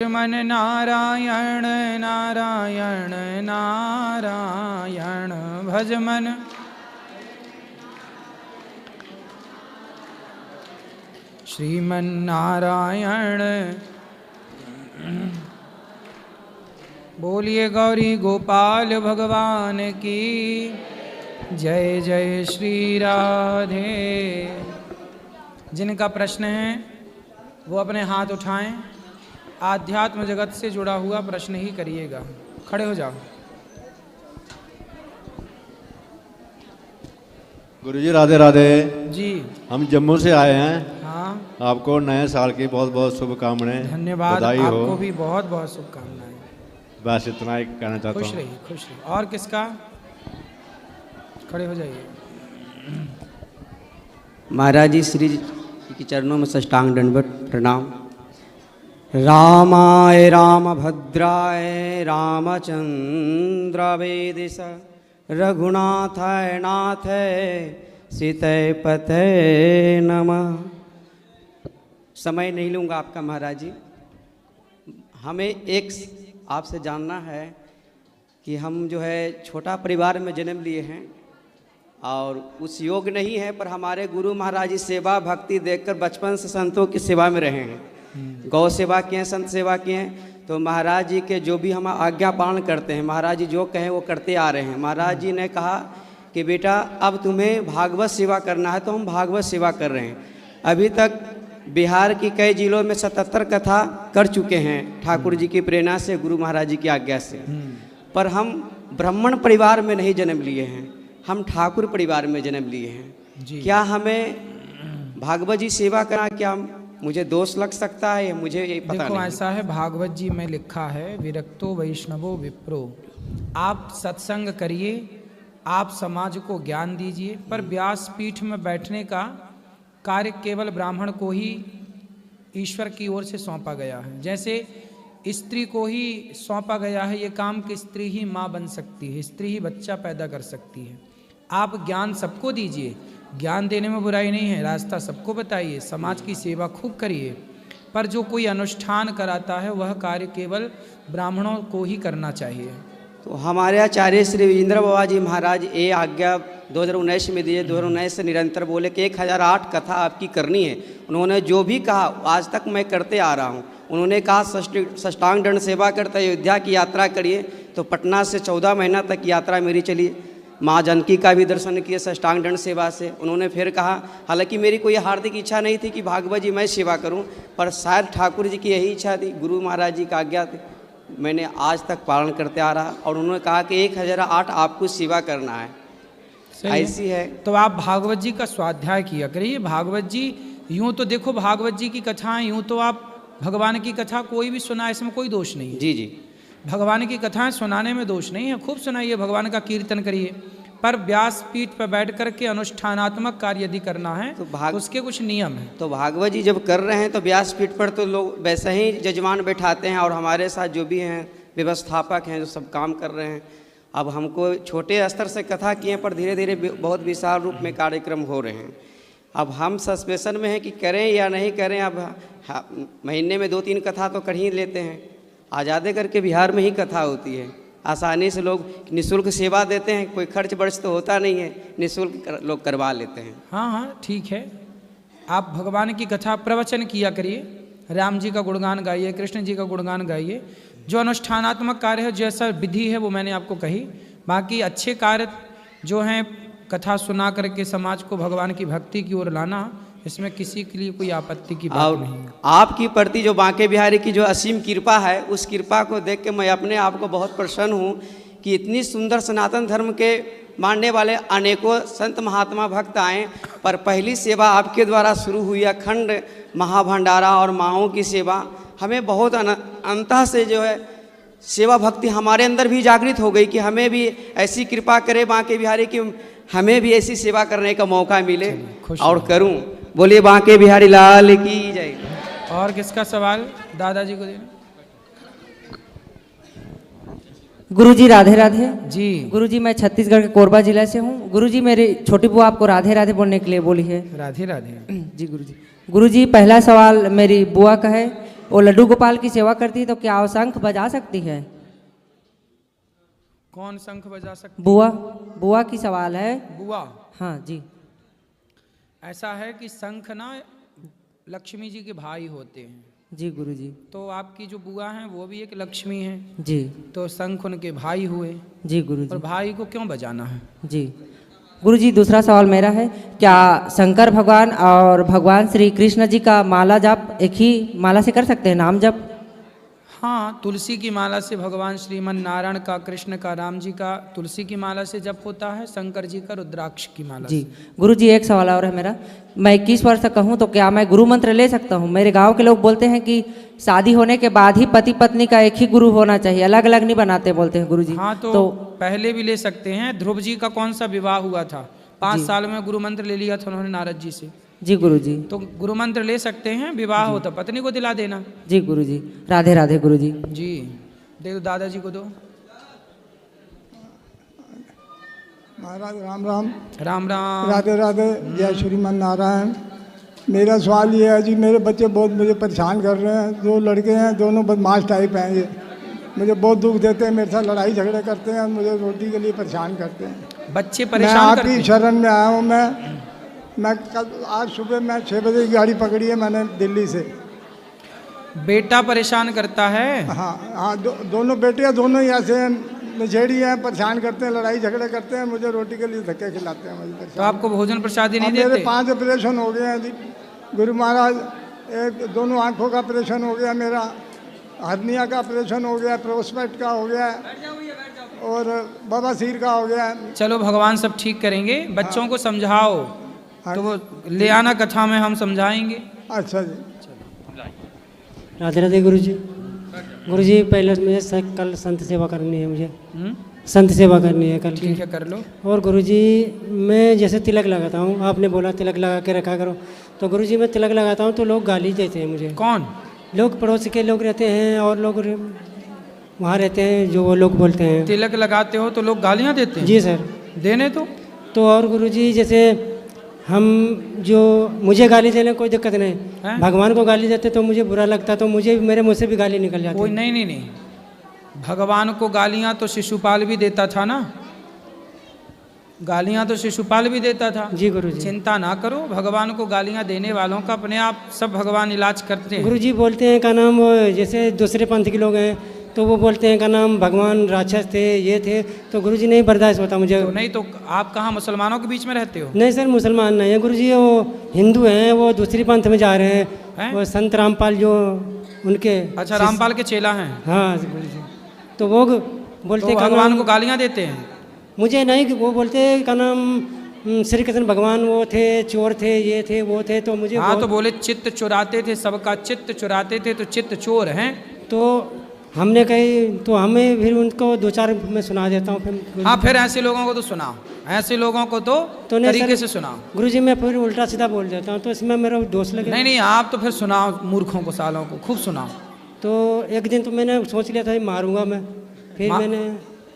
मन नारायण नारायण नारायण भज मन। श्रीमन नारायण। बोलिए गौरी गोपाल भगवान की जय। जय श्री राधे। जिनका प्रश्न है वो अपने हाथ उठाएं। आध्यात्म जगत से जुड़ा हुआ प्रश्न ही करिएगा। खड़े हो जाओ। गुरुजी राधे राधे जी। हम जम्मू से आए हैं। हाँ, आपको नए साल की बहुत बहुत शुभकामनाएं। धन्यवाद। बधाई आपको हो। भी बहुत बहुत शुभकामनाएं। बस इतना ही कहना चाहता हूँ। खुश रहिए, खुश रहिए। और किसका? खड़े हो जाइए। महाराज जी श्री जी के चरणों में साष्टांग दंडवत प्रणाम। रामाय रामभद्राय रामचंद्र वेदिस रघुनाथाय नाथाय सीतय पते नमः। समय नहीं लूँगा आपका महाराज जी। हमें एक आपसे जानना है कि हम जो है छोटा परिवार में जन्म लिए हैं और उस योग नहीं है, पर हमारे गुरु महाराज जी सेवा भक्ति देखकर बचपन से संतों की सेवा में रहे हैं। गौ सेवा किए हैं, संत सेवा किए हैं। तो महाराज जी के जो भी हम आज्ञा पालन करते हैं, महाराज जी जो कहें वो करते आ रहे हैं। महाराज जी ने कहा कि बेटा अब तुम्हें भागवत सेवा करना है, तो हम भागवत सेवा कर रहे हैं। अभी तक बिहार की कई जिलों में 77 कथा कर चुके हैं ठाकुर जी की प्रेरणा से, गुरु महाराज जी की आज्ञा से। पर हम ब्राह्मण परिवार में नहीं जन्म लिए हैं, हम ठाकुर परिवार में जन्म लिए हैं जी। क्या हमें भागवत जी सेवा करना क्या मुझे दोष लग सकता है? मुझे ये पता देखो, नहीं। ऐसा है, भागवत जी में लिखा है विरक्तो वैष्णवो विप्रो। आप सत्संग करिए, आप समाज को ज्ञान दीजिए, पर व्यास पीठ में बैठने का कार्य केवल ब्राह्मण को ही ईश्वर की ओर से सौंपा गया है। जैसे स्त्री को ही सौंपा गया है ये काम कि स्त्री ही माँ बन सकती है, स्त्री ही बच्चा पैदा कर सकती है। आप ज्ञान सबको दीजिए, ज्ञान देने में बुराई नहीं है, रास्ता सबको बताइए, समाज की सेवा खूब करिए, पर जो कोई अनुष्ठान कराता है वह कार्य केवल ब्राह्मणों को ही करना चाहिए। तो हमारे आचार्य श्री विजेंद्र बाबा जी महाराज ये आज्ञा 2019 में दिए। 2019 से निरंतर बोले कि 1008 कथा आपकी करनी है। उन्होंने जो भी कहा आज तक मैं करते आ रहा हूँ। उन्होंने कहा साष्टांग दंड सेवा करते अयोध्या की यात्रा करिए, तो पटना से 14 महीना तक यात्रा मेरी चली। माँ जानकी का भी दर्शन किए साष्टांग दंड सेवा से। उन्होंने फिर कहा, हालांकि मेरी कोई हार्दिक इच्छा नहीं थी कि भागवत जी मैं सेवा करूं, पर शायद ठाकुर जी की यही इच्छा थी, गुरु महाराज जी का आज्ञा थी, मैंने आज तक पालन करते आ रहा। और उन्होंने कहा कि 1008 आपको सेवा करना है, ऐसी है। तो आप भागवत जी का स्वाध्याय किया करिए। भागवत जी यूँ तो देखो, भागवत जी की कथाएं यूँ तो आप भगवान की कथा कोई भी सुना, इसमें कोई दोष नहीं है। जी जी, भगवान की कथाएं सुनाने में दोष नहीं है, खूब सुनाइए, भगवान का कीर्तन करिए, पर व्यास पीठ पर बैठ करके अनुष्ठानात्मक कार्य यदि करना है तो उसके कुछ नियम हैं। तो भागवत जी जब कर रहे हैं तो व्यास पीठ पर तो लोग वैसे ही जजमान बैठाते हैं, और हमारे साथ जो भी हैं व्यवस्थापक हैं जो सब काम कर रहे हैं। अब हमको छोटे स्तर से कथा किए, पर धीरे धीरे बहुत विशाल रूप में कार्यक्रम हो रहे हैं। अब हम सस्पेंशन में हैं कि करें या नहीं करें। अब महीने में 2-3 कथा तो कर ही लेते हैं। आज़ादे करके बिहार में ही कथा होती है, आसानी से लोग निःशुल्क सेवा देते हैं, कोई खर्च बर्च तो होता नहीं है, निःशुल्क लोग करवा लेते हैं। हाँ हाँ ठीक है, आप भगवान की कथा प्रवचन किया करिए, राम जी का गुणगान गाइए, कृष्ण जी का गुणगान गाइए। जो अनुष्ठानात्मक कार्य है, जैसा विधि है वो मैंने आपको कही। बाकी अच्छे कार्य जो हैं, कथा सुना करके समाज को भगवान की भक्ति की ओर लाना, इसमें किसी के लिए कोई आपत्ति की बात नहीं है। आपकी प्रति जो बांके बिहारी की जो असीम कृपा है, उस कृपा को देख के मैं अपने आप को बहुत प्रसन्न हूँ कि इतनी सुंदर सनातन धर्म के मानने वाले अनेकों संत महात्मा भक्त आए, पर पहली सेवा आपके द्वारा शुरू हुई अखंड महाभंडारा और माओं की सेवा। हमें बहुत अंतः से जो है सेवा भक्ति हमारे अंदर भी जागृत हो गई कि हमें भी ऐसी कृपा करे बांके बिहारी की, हमें भी ऐसी सेवा करने का मौका मिले और करूं। बोलिए बांके बिहारी लाल की जय। और किसका सवाल दादाजी को देना? गुरुजी राधे राधे जी। गुरुजी मैं छत्तीसगढ़ के कोरबा जिला से हूँ। गुरुजी मेरी छोटी बुआ आपको राधे राधे बोलने के लिए बोली है। राधे राधे। जी गुरुजी। गुरुजी पहला सवाल मेरी बुआ का है वो लड्डू गोपाल की सेवा करती है तो क्या वो शंख बजा सकती है? कौन शंख बजा सकती? बुआ, बुआ की सवाल है। बुआ? हाँ जी। ऐसा है कि शंख ना लक्ष्मी जी के भाई होते हैं। जी गुरुजी। तो आपकी जो बुआ हैं वो भी एक लक्ष्मी है। जी। तो शंख उनके भाई हुए। जी गुरुजी। और भाई को क्यों बजाना है? जी गुरुजी, दूसरा सवाल मेरा है, क्या शंकर भगवान और भगवान श्री कृष्ण जी का माला जाप एक ही माला से कर सकते हैं, नाम जप? हाँ, तुलसी की माला से भगवान श्रीमन नारायण का, कृष्ण का, राम जी का तुलसी की माला से जप होता है, शंकर जी का रुद्राक्ष की माला जी। से। गुरुजी एक सवाल और है मेरा, मैं 21 वर्ष का हूँ तो क्या मैं गुरु मंत्र ले सकता हूँ? मेरे गांव के लोग बोलते हैं कि शादी होने के बाद ही पति पत्नी का एक ही गुरु होना चाहिए, अलग अलग नहीं बनाते बोलते हैं गुरुजी। हाँ, तो पहले भी ले सकते हैं। ध्रुव जी का कौन सा विवाह हुआ था? 5 साल में गुरु मंत्र ले लिया था उन्होंने नारद जी से। जी गुरुजी। तो गुरु मंत्र ले सकते हैं, विवाह हो तो पत्नी को दिला देना। जी गुरुजी, राधे राधे गुरुजी। जी, दे दो, दादाजी को दो। महाराज राम राम। राम राम। राधे राधे, जय श्रीमन नारायण। मेरा सवाल ये है जी, मेरे बच्चे बहुत मुझे परेशान कर रहे हैं। 2 लड़के हैं, दोनों बदमाश टाइप हैं। ये मुझे बहुत दुख देते हैं, मेरे साथ लड़ाई झगड़े करते हैं, मुझे रोटी के लिए परेशान करते हैं। बच्चे मैं परेशान करते आपकी हैं। शरण में आया हूँ। मैं कल आज सुबह मैं 6 बजे की गाड़ी पकड़ी है मैंने दिल्ली से। बेटा परेशान करता है? हाँ हाँ, दोनों बेटियाँ दोनों ही ऐसे हैं, नशेड़ी हैं, परेशान करते हैं, लड़ाई झगड़े करते हैं, मुझे रोटी के लिए धक्के खिलाते हैं, मुझे तो परेशान। आपको भोजन प्रसादी नहीं मेरे देते? 5 ऑपरेशन हो गए हैं जी गुरु महाराज। दोनों आँखों का ऑपरेशन हो गया, मेरा हर्निया का ऑपरेशन हो गया, प्रोस्पेक्ट का हो गया और बवासीर का हो गया। चलो, भगवान सब ठीक करेंगे। बच्चों को समझाओ तो वो ले आना, कथा में हम समझाएंगे। अच्छा जी। राधे राधे गुरुजी। गुरुजी पहले मुझे कल संत सेवा करनी है, मुझे संत सेवा करनी है कल की। ठीक है, कर लो। और गुरुजी मैं जैसे तिलक लगाता हूँ, आपने बोला तिलक लगा के रखा करो, तो गुरुजी मैं तिलक लगाता हूँ तो लोग गाली देते हैं मुझे। कौन लोग? पड़ोस के लोग रहते हैं और लोग वहाँ रहते हैं, जो वो लोग बोलते हैं। तिलक लगाते हो तो लोग गालियाँ देते हैं? जी सर। देने तो और गुरुजी जैसे हम जो मुझे गाली देने कोई दिक्कत नहीं, हैं? भगवान को गाली देते तो मुझे बुरा लगता, तो मुझे मेरे मुँह से भी गाली निकल जाती। कोई नहीं, नहीं, नहीं, भगवान को गालियाँ तो शिशुपाल भी देता था ना। गालियाँ तो शिशुपाल भी देता था। जी गुरुजी। चिंता ना करो, भगवान को गालियाँ देने वालों का अपने आप सब भगवान इलाज करते हैं। गुरुजी बोलते हैं का नाम, वो जैसे दूसरे पंथ के लोग हैं तो वो बोलते हैं का नाम भगवान राक्षस थे, ये थे, तो गुरुजी नहीं बर्दाश्त होता मुझे। तो नहीं तो आप कहाँ मुसलमानों के बीच में रहते हो? नहीं सर, मुसलमान नहीं है गुरुजी, वो हिंदू हैं, वो दूसरी पंथ में जा रहे हैं, हैं? वो संत रामपाल जो उनके। अच्छा, रामपाल के चेला हैं? हाँ गुरुजी। तो वो बोलते तो का भगवान नाम को गालियाँ देते हैं? मुझे नहीं, वो बोलते का नाम श्री कृष्ण भगवान वो थे, चोर थे, ये थे, वो थे, तो मुझे हाँ, तो बोले चित्त चुराते थे, सबका चित्त चुराते थे, तो चित्त चोर हैं। तो हमने कही, तो हमें फिर उनको 2-4 मैं सुना देता हूँ फिर। हाँ, फिर ऐसे लोगों को तो सुनाओ, ऐसे लोगों को तो नहीं तरीके सर, से सुनाओ। गुरुजी मैं फिर उल्टा सीधा बोल देता हूँ तो इसमें मेरा दोष लगे। नहीं नहीं, आप तो फिर सुनाओ, मूर्खों को, सालों को खूब सुनाओ। तो एक दिन तो मैंने सोच लिया था मारूंगा मैं, फिर मैंने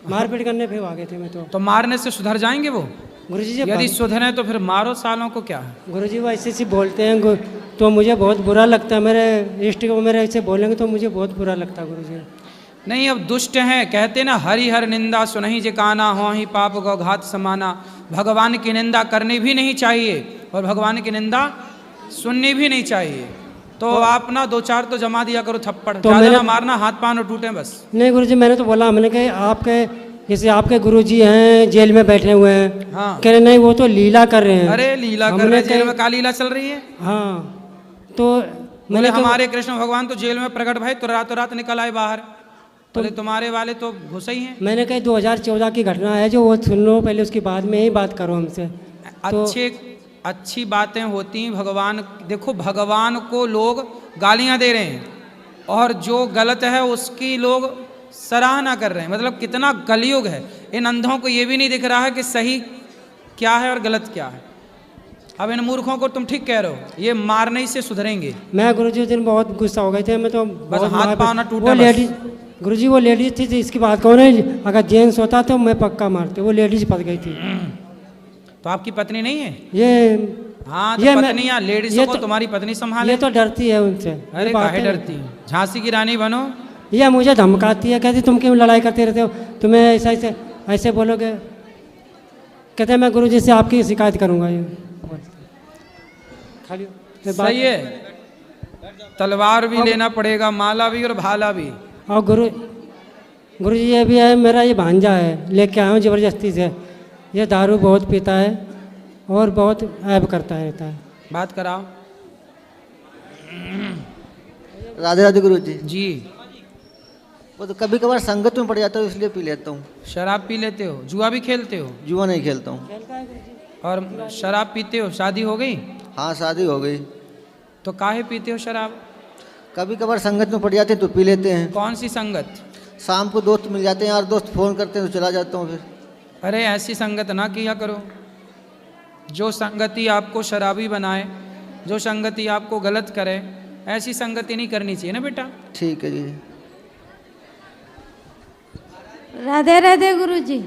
मारपीट करने फिर आ गए थे मैं। तो मारने से सुधर जाएंगे वो? गुरुजी जी यदि सुधरे तो फिर मारो, सालों को क्या है। गुरुजी वो ऐसे ऐसे बोलते हैं तो मुझे बहुत बुरा लगता है, मेरे इष्ट को मेरे ऐसे बोलेंगे तो मुझे बहुत बुरा लगता है गुरुजी। नहीं, अब दुष्ट हैं, कहते ना हरि हर निंदा सुनहि जिकाना, हो ही पाप गौ घात समाना। भगवान की निंदा करनी भी नहीं चाहिए और भगवान की निंदा सुननी भी नहीं चाहिए। तो आप ना 2-4 तो जमा दिया करो थप्पड़, तो ज़्यादा ना मारना, हाथ पाँव न टूटे बस। नहीं गुरुजी, मैंने तो बोला, मैंने कहा आपके जैसे आपके गुरुजी हैं जेल में बैठे हुए हैं। हाँ। कह रहे नहीं वो तो लीला कर रहे हैं। अरे लीला कर रहे हैं, जेल में का लीला चल रही है? हाँ, तो बोले हमारे कृष्ण भगवान तो जेल में प्रकट भाई, तो रातों रात निकल आए बाहर। बोले तुम्हारे वाले तो घुसे ही हैं। मैंने कहा 2014 की घटना है जो वो सुन लो पहले, उसके बाद में ही बात करो हमसे। अच्छी बातें होती हैं। भगवान देखो, भगवान को लोग गालियां दे रहे हैं और जो गलत है उसकी लोग सराहना कर रहे हैं। मतलब कितना कलयुग है। इन अंधों को ये भी नहीं दिख रहा है कि सही क्या है और गलत क्या है। अब इन मूर्खों को तुम ठीक कह रहे हो, ये मारने ही से सुधरेंगे। मैं गुरुजी उस दिन बहुत गुस्सा हो गए थे, मैं तो बस हाथ पाँव ना टूटे। वो लेडीज गुरुजी, वो लेडीज थी इसकी बात कौन है, अगर जेंट्स होता तो मैं पक्का मारते, वो लेडीज फंस गई थी। तो आपकी पत्नी नहीं है? ये हाँ तो ये मैं- पत्नियां लेडीजों ये को तो- तुम्हारी पत्नी संभाले। ये तो डरती है उनसे। अरे ये काहे बातें- डरती है? झांसी की रानी बनो। ये मुझे धमकाती है, कहती तुम क्यों लड़ाई करते रहते हो, तुम्हें ऐसा ऐसे ऐसे बोलोगे, कहते मैं गुरुजी से आपकी शिकायत करूंगा। ये खाली ये बात- सही है, तलवार भी लेना पड़ेगा, माला भी और भाला भी। और गुरुजी ये भी है, मेरा ये भांजा है, लेके आया हूँ ज़बरदस्ती से। ये दारू बहुत पीता है और बहुत ऐब करता रहता है। बात कराओ राधे राधे गुरु जी। जी। वो तो कभी कभार संगत में पड़ जाता हूँ इसलिए पी लेता हूँ। शराब पी लेते हो? जुआ भी खेलते हो? जुआ नहीं खेलता हूँ। और शराब पीते हो? शादी हो गई? हाँ शादी हो गई। तो काहे पीते हो शराब? कभी कभार संगत में पड़ जाते हैं तो पी लेते हैं। कौन सी संगत? शाम को दोस्त मिल जाते हैं, यार दोस्त फ़ोन करते हैं तो चला जाता हूँ फिर। अरे ऐसी संगत ना किया करो। जो संगति आपको शराबी बनाए, जो संगति आपको गलत करे, ऐसी संगति नहीं करनी चाहिए ना बेटा। ठीक है जी। राधे राधे गुरु जी।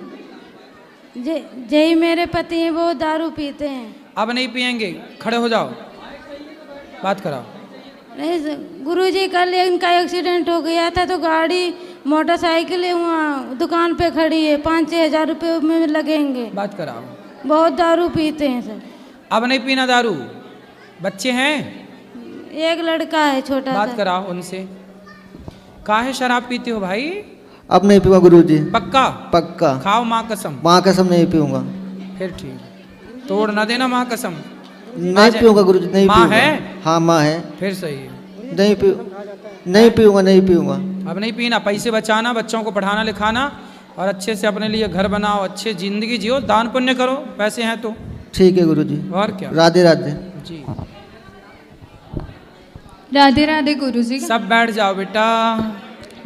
जय मेरे पति हैं, वो दारू पीते हैं। अब नहीं पियेंगे, खड़े हो जाओ, बात कराओ। नहीं गुरु जी, कल इनका एक्सीडेंट हो गया था तो गाड़ी मोटरसाइकिल वहाँ दुकान पे खड़ी है, 5-6 हज़ार रुपये में लगेंगे। बात कराओ। बहुत दारू पीते हैं सर। अब नहीं पीना दारू। बच्चे हैं? एक लड़का है छोटा बात सा। कराओ उनसे। काहे शराब पीते हो भाई? अब नहीं पीऊँगा गुरु जी। पक्का? पक्का। खाओ माँ कसम। माँ कसम नहीं पीऊँगा। फिर ठीक, तोड़ ना देना माँ कसम। नहीं पीऊँगा गुरु जी, नहीं माँ पीऊँगा। है? हाँ माँ है। फिर सही है। नहीं पीऊँगा, नहीं पीऊँगा। अब नहीं पीना। पैसे बचाना, बच्चों को पढ़ाना लिखाना और अच्छे से अपने लिए घर बनाओ, अच्छे जिंदगी जियो, दान पुण्य करो, पैसे हैं तो। ठीक है गुरु जी। और क्या। राधे राधे जी। राधे राधे गुरुजी। सब बैठ जाओ बेटा।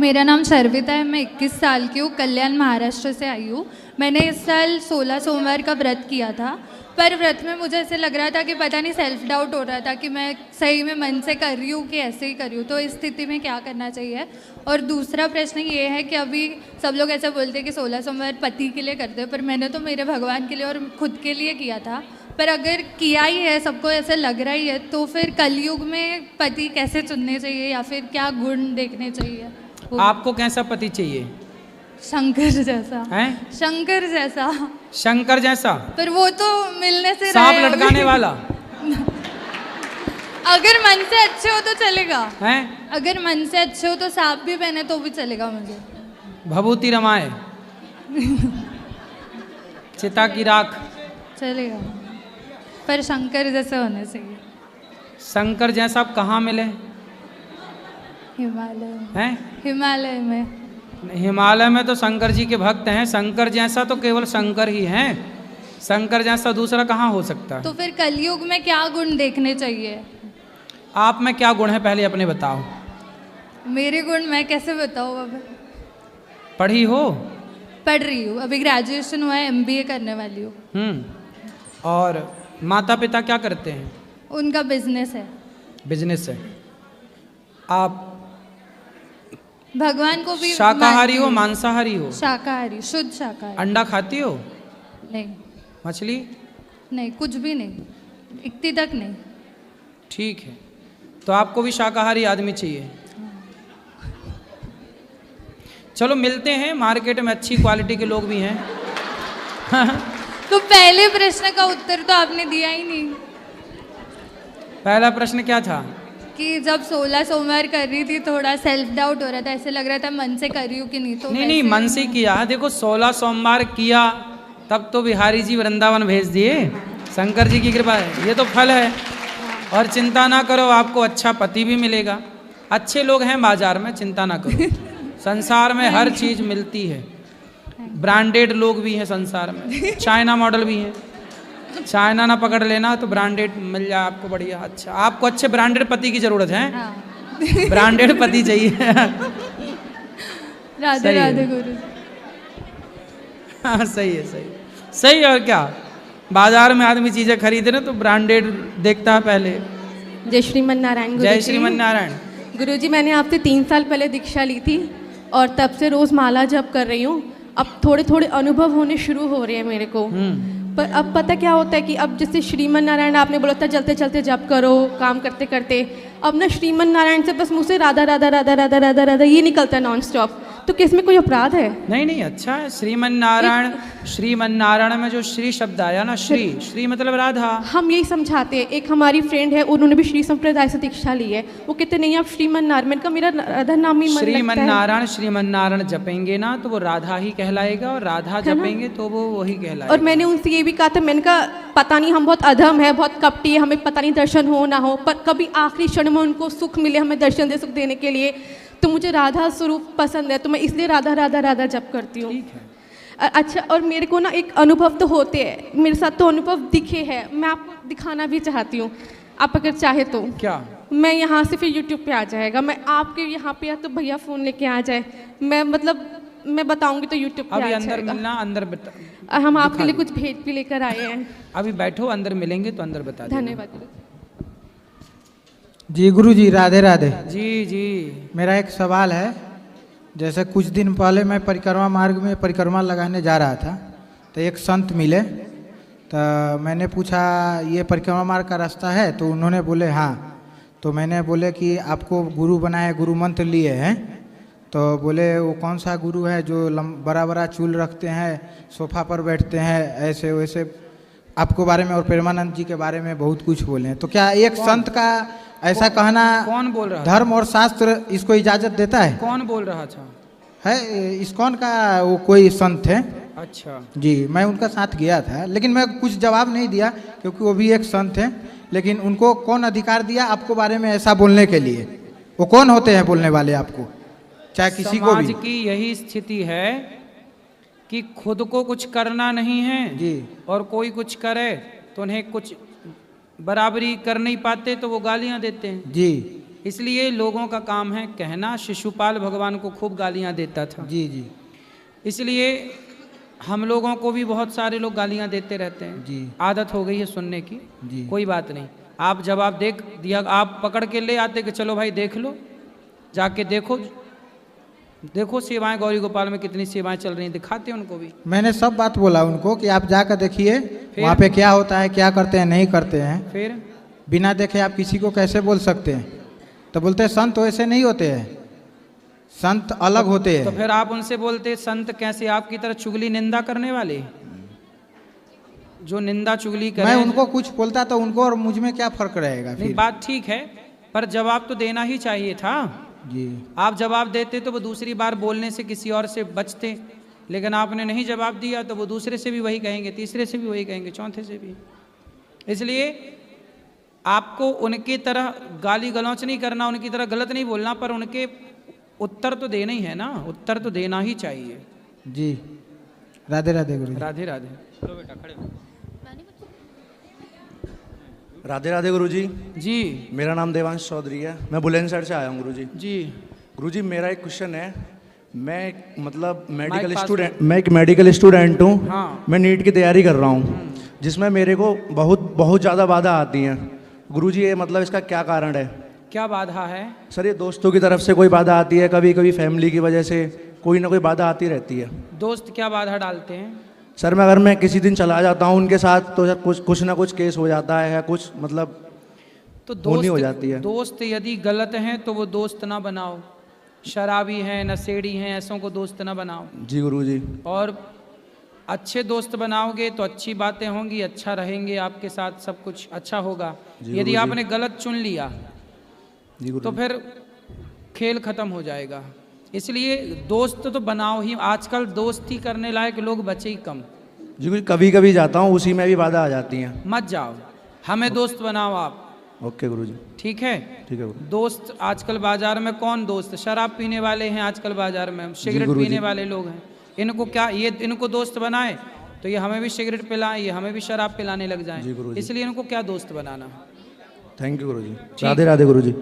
मेरा नाम शर्विता है, मैं 21 साल की हूँ, कल्याण महाराष्ट्र से आई हूँ। मैंने इस साल 16 सोमवार का व्रत किया था, पर व्रत में मुझे ऐसे लग रहा था कि पता नहीं सेल्फ डाउट हो रहा था कि मैं सही में मन से कर रही हूँ कि ऐसे ही कर रही हूँ। तो इस स्थिति में क्या करना चाहिए? और दूसरा प्रश्न ये है कि अभी सब लोग ऐसा बोलते हैं कि 16 सोमवार पति के लिए करते हैं, पर मैंने तो मेरे भगवान के लिए और खुद के लिए किया था। पर अगर किया ही है, सबको ऐसा लग रहा ही है, तो फिर कलयुग में पति कैसे चुनने चाहिए या फिर क्या गुण देखने चाहिए? आपको कैसा पति चाहिए? शंकर जैसा। हैं? शंकर जैसा। शंकर जैसा? पर वो तो मिलने से सांप रहे अभी। लटकाने वाला? अगर मन से अच्छे हो तो चलेगा। हैं? अगर मन से अच्छे हो तो सांप भी पहने तो भी चलेगा मुझे। भभूति रमाए, चिता की राख। चलेगा, पर शंकर जैसे होने चाहिए। शंकर जैसा आप कहाँ मिले? हिमालय में। हैं? हिमालय में। हिमालय में तो शंकर जी के भक्त हैं। शंकर जैसा तो केवल शंकर ही हैं। शंकर जैसा दूसरा कहाँ हो सकता है? तो फिर कलयुग में क्या गुण देखने चाहिए? आप में क्या गुण है पहले अपने बताओ। मेरे गुण मैं कैसे बताऊँ? अब पढ़ी हो? पढ़ रही हूँ, अभी ग्रेजुएशन हुआ है, MBA करने वाली हूँ। और माता पिता क्या करते हैं? उनका बिजनेस है। बिजनेस है। आप भगवान को भी शाकाहारी हो, मानती हूँ। मांसाहारी हो? शाकाहारी, शुद्ध शाकाहारी। अंडा खाती हो? नहीं। मछली? नहीं, कुछ भी नहीं, इतनी तक नहीं। ठीक है, तो आपको भी शाकाहारी आदमी चाहिए। चलो मिलते हैं, मार्केट में अच्छी क्वालिटी के लोग भी हैं। तो पहले प्रश्न का उत्तर तो आपने दिया ही नहीं पहला प्रश्न क्या था? कि जब 16 सोमवार कर रही थी थोड़ा सेल्फ डाउट हो रहा था, ऐसे लग रहा था मन से कर रही हूँ कि नहीं। तो नहीं, मन से किया। देखो 16 सोमवार किया तब तो बिहारी जी वृंदावन भेज दिए। शंकर जी की कृपा है, ये तो फल है। और चिंता ना करो, आपको अच्छा पति भी मिलेगा। अच्छे लोग हैं बाजार में, चिंता ना करो। संसार में हर चीज़ मिलती है। ब्रांडेड लोग भी हैं संसार में, चाइना मॉडल भी हैं। चाइना ना पकड़ लेना तो ब्रांडेड मिल जाए आपको बढ़िया। अच्छा, आपको अच्छे ब्रांडेड पति की जरूरत है। हाँ। ब्रांडेड पति चाहिए। राधे राधे गुरु। हाँ सही है, सही। और क्या, बाजार में आदमी चीज़ें खरीदे ना तो ब्रांडेड देखता है पहले। जय श्रीमन नारायण गुरु। जय श्रीमन नारायण। गुरुजी, मैंने आपसे 3 साल पहले दीक्षा ली थी और तब से रोज़ माला जप कर रही हूँ। अब थोड़े थोड़े अनुभव होने शुरू हो रहे हैं मेरे को, पर अब पता क्या होता है कि अब जैसे श्रीमन नारायण आपने बोला था चलते चलते जप करो, काम करते करते, अब ना श्रीमन नारायण से बस मुँह से राधा राधा राधा राधा राधा राधा ये निकलता है नॉन स्टॉप। तो क्या इसमें कोई अपराध है? नहीं नहीं, अच्छा है। श्रीमन नारायण में जो श्री शब्द आया ना, श्री मतलब राधा। हम यही समझाते हैं। एक हमारी फ्रेंड है, उन्होंने भी श्री संप्रदाय से दीक्षा ली है, वो कहते नहीं आप श्रीमन नारायण का मेरा राधा नाम ही मन लगता है। श्रीमन नारायण जपेंगे ना तो वो राधा ही कहलाएगा, और राधा जपेंगे तो वो वही कहलाएगा। और मैंने उनसे ये भी कहा था, मैंने कहा पता नहीं हम बहुत अधम है, बहुत कपटी है, हमें पता नहीं दर्शन हो ना हो, पर कभी आखिरी क्षण में उनको सुख मिले, हमें दर्शन दे सुख देने के लिए। तो मुझे राधा स्वरूप पसंद है, तो मैं इसलिए राधा राधा राधा जप करती हूँ। अच्छा, और मेरे को ना एक अनुभव तो होते हैं, मेरे साथ तो अनुभव दिखे हैं, मैं आपको दिखाना भी चाहती हूँ, आप अगर चाहे तो। क्या? मैं यहाँ से फिर यूट्यूब पे आ जाएगा, मैं आपके यहाँ पे या तो भैया फ़ोन लेके आ जाए, मैं मतलब मैं बताऊंगी तो यूट्यूब पे अभी आ अंदर जाएगा। मिलना, अंदर हम आपके लिए कुछ भेज भी लेकर आए हैं। अभी बैठो, अंदर मिलेंगे तो अंदर बता देना। धन्यवाद जी गुरु जी, राधे राधे। जी जी, मेरा एक सवाल है। जैसे कुछ दिन पहले मैं परिक्रमा मार्ग में परिक्रमा लगाने जा रहा था, तो एक संत मिले, तो मैंने पूछा ये परिक्रमा मार्ग का रास्ता है? तो उन्होंने बोले हाँ। तो मैंने बोले कि आपको गुरु बनाए, गुरु मंत्र लिए हैं? तो बोले वो कौन सा गुरु है जो बड़ा बड़ा चूल रखते हैं, सोफा पर बैठते हैं, ऐसे वैसे आपको बारे में और प्रेमानंद जी के बारे में बहुत कुछ बोले हैं। तो क्या एक संत का ऐसा कहना, कौन बोल रहा धर्म और शास्त्र इसको इजाजत देता है? कौन बोल रहा था? है इस्कॉन का वो कोई संत है। अच्छा जी, मैं उनका साथ गया था, लेकिन मैं कुछ जवाब नहीं दिया क्योंकि वो भी एक संत है। लेकिन उनको कौन अधिकार दिया आपको बारे में ऐसा बोलने के लिए? वो कौन होते हैं बोलने वाले आपको, चाहे किसी को भी? समाज की यही स्थिति है कि खुद को कुछ करना नहीं है जी, और कोई कुछ करे तो उन्हें कुछ बराबरी कर नहीं पाते तो वो गालियां देते हैं जी। इसलिए लोगों का काम है कहना। शिशुपाल भगवान को खूब गालियां देता था। जी जी। इसलिए हम लोगों को भी बहुत सारे लोग गालियां देते रहते हैं जी। आदत हो गई है सुनने की जी। कोई बात नहीं। आप जवाब देख दिया, आप पकड़ के ले आते कि चलो भाई देख लो, जाके देखो देखो सेवाएं गौरी गोपाल में कितनी सेवाएं चल रही हैं, दिखाते हैं उनको भी। मैंने सब बात बोला उनको कि आप जाकर देखिए वहाँ पे क्या होता है, क्या करते हैं, नहीं करते हैं। फिर बिना देखे आप किसी को कैसे बोल सकते हैं? तो बोलते हैं संत वैसे नहीं होते हैं, संत अलग होते हैं। तो फिर आप उनसे बोलते संत कैसे? आपकी तरह चुगली निंदा करने वाले जो निंदा चुगली करें। मैं उनको कुछ बोलता तो उनको और मुझ में क्या फर्क रहेगा? नहीं, बात ठीक है, पर जवाब तो देना ही चाहिए था जी। आप जवाब देते तो वो दूसरी बार बोलने से किसी और से बचते, लेकिन आपने नहीं जवाब दिया तो वो दूसरे से भी वही कहेंगे, तीसरे से भी वही कहेंगे, चौथे से भी। इसलिए आपको उनकी तरह गाली गलौच नहीं करना, उनकी तरह गलत नहीं बोलना, पर उनके उत्तर तो देना ही है ना, उत्तर तो देना ही चाहिए। जी। राधे राधे गुरु। राधे राधे। चलो बेटा खड़े हो। राधे राधे गुरुजी। जी। मेरा नाम देवांश चौधरी है, मैं बुलंदशहर से आया हूँ गुरुजी। जी। गुरुजी मेरा एक क्वेश्चन है, मैं मतलब मैं एक मेडिकल स्टूडेंट हूँ। हाँ। मैं नीट की तैयारी कर रहा हूँ, जिसमें मेरे को बहुत ज़्यादा बाधा आती हैं। गुरुजी ये मतलब इसका क्या कारण है? क्या बाधा है? सर ये दोस्तों की तरफ से कोई बाधा आती है, कभी कभी फैमिली की वजह से कोई ना कोई बाधा आती रहती है। दोस्त क्या बाधा डालते हैं? सर अगर मैं किसी दिन चला जाता हूँ उनके साथ तो सर कुछ ना कुछ केस हो जाता है, कुछ मतलब तो होनी हो जाती है। दोस्त यदि गलत हैं तो वो दोस्त ना बनाओ, शराबी हैं, नशेड़ी हैं, ऐसों को दोस्त ना बनाओ। जी गुरुजी। और अच्छे दोस्त बनाओगे तो अच्छी बातें होंगी, अच्छा रहेंगे आपके साथ, सब कुछ अच्छा होगा। यदि आपने गलत चुन लिया तो फिर खेल खत्म हो जाएगा। इसलिए दोस्त तो बनाओ ही। आजकल दोस्ती करने लायक लोग बचे ही कम। जी कभी कभी जाता हूँ, उसी में भी बाधा आ जाती हैं। मत जाओ, हमें दोस्त बनाओ आप। ओके गुरुजी। ठीक है। ठीक है गुरु। दोस्त आजकल बाजार में कौन दोस्त? शराब पीने वाले हैं आजकल बाजार में, सिगरेट पीने वाले लोग हैं। इनको क्या ये इनको दोस्त बनाए तो ये हमें भी सिगरेट पिलाएं, ये हमें भी शराब पिलाने लग जाएं। इसलिए इनको क्या दोस्त बनाना। थैंक यू गुरुजी। राधे राधे गुरुजी।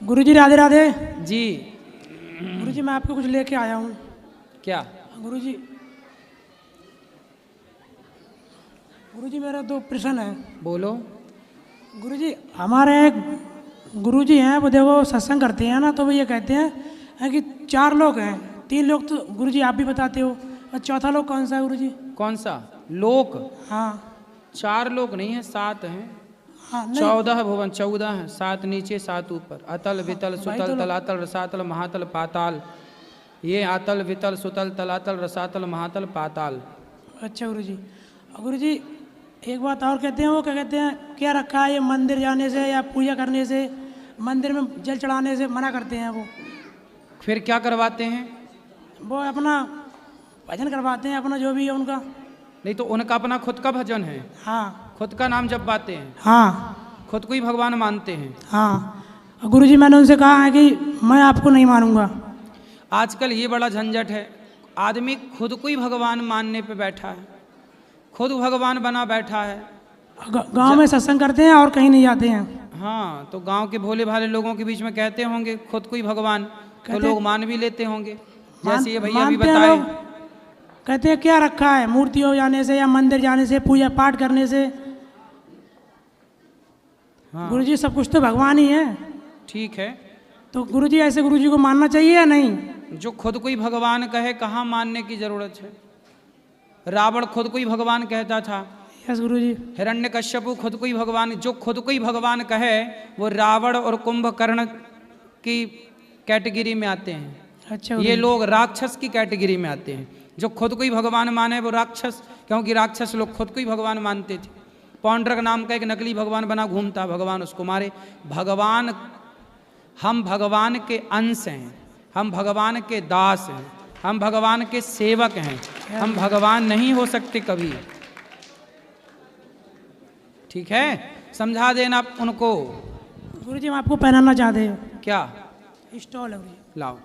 गुरुजी राधे राधे। जी। गुरुजी मैं आपको कुछ लेके आया हूँ। क्या? गुरुजी मेरा 2 प्रश्न है। बोलो। गुरुजी हमारे एक गुरुजी हैं, वो देखो सत्संग करते हैं ना, तो वो ये कहते हैं कि 4 लोग हैं, 3 लोग तो गुरुजी आप भी बताते हो, और चौथा लोक कौन सा है गुरुजी? कौन सा लोक? हाँ 4 लोक नहीं है, 7 हैं। हाँ नहीं 14 भुवन, 14 हैं, 7 नीचे 7 ऊपर। अतल वितल सुतल तलातल रसातल महातल पाताल। ये अतल वितल सुतल तलातल रसातल महातल पाताल। अच्छा गुरुजी। और गुरुजी एक बात और कहते हैं, वो क्या कहते हैं, क्या रखा है ये मंदिर जाने से या पूजा करने से, मंदिर में जल चढ़ाने से मना करते हैं वो। फिर क्या करवाते हैं? वो अपना भजन करवाते हैं, अपना जो भी है उनका। नहीं तो उनका अपना खुद का भजन है। हाँ खुद का नाम जपवाते हैं। हाँ खुद को ही भगवान मानते हैं। हाँ। और गुरुजी मैंने उनसे कहा है कि मैं आपको नहीं मानूंगा। आजकल ये बड़ा झंझट है, आदमी खुद को ही भगवान मानने पे बैठा है, खुद भगवान बना बैठा है। गांव में सत्संग करते हैं और कहीं नहीं जाते हैं। हाँ तो गांव के भोले भाले लोगों के बीच में कहते होंगे खुद को ही भगवान, तो लोग मान भी लेते होंगे, जैसे ये भैया भी बताए। कहते हैं क्या रखा है, मूर्तियों जाने से या मंदिर जाने से, पूजा पाठ करने से। हाँ। गुरुजी सब कुछ तो भगवान ही है। ठीक है, तो गुरुजी ऐसे गुरुजी को मानना चाहिए या नहीं? जो खुद को ही भगवान कहे कहाँ मानने की जरूरत है। रावण खुद को ही भगवान कहता था। यस गुरुजी। हिरण्यकश्यपु खुद को ही भगवान, जो खुद को ही भगवान कहे वो रावण और कुंभकर्ण की कैटेगरी में आते हैं। अच्छा ये लोग राक्षस की कैटेगरी में आते हैं। जो खुद को ही भगवान माने वो राक्षस, क्योंकि राक्षस लोग खुद को ही भगवान मानते थे। पौंड्रक नाम का एक नकली भगवान बना घूमता, भगवान उसको मारे। भगवान, हम भगवान के अंश हैं, हम भगवान के दास हैं, हम भगवान के सेवक हैं, हम भगवान नहीं हो सकते कभी। ठीक है, समझा देना उनको। गुरुजी हम आपको पहनाना चाहते हैं। क्या? स्टॉल है गुरुजी। लाओ।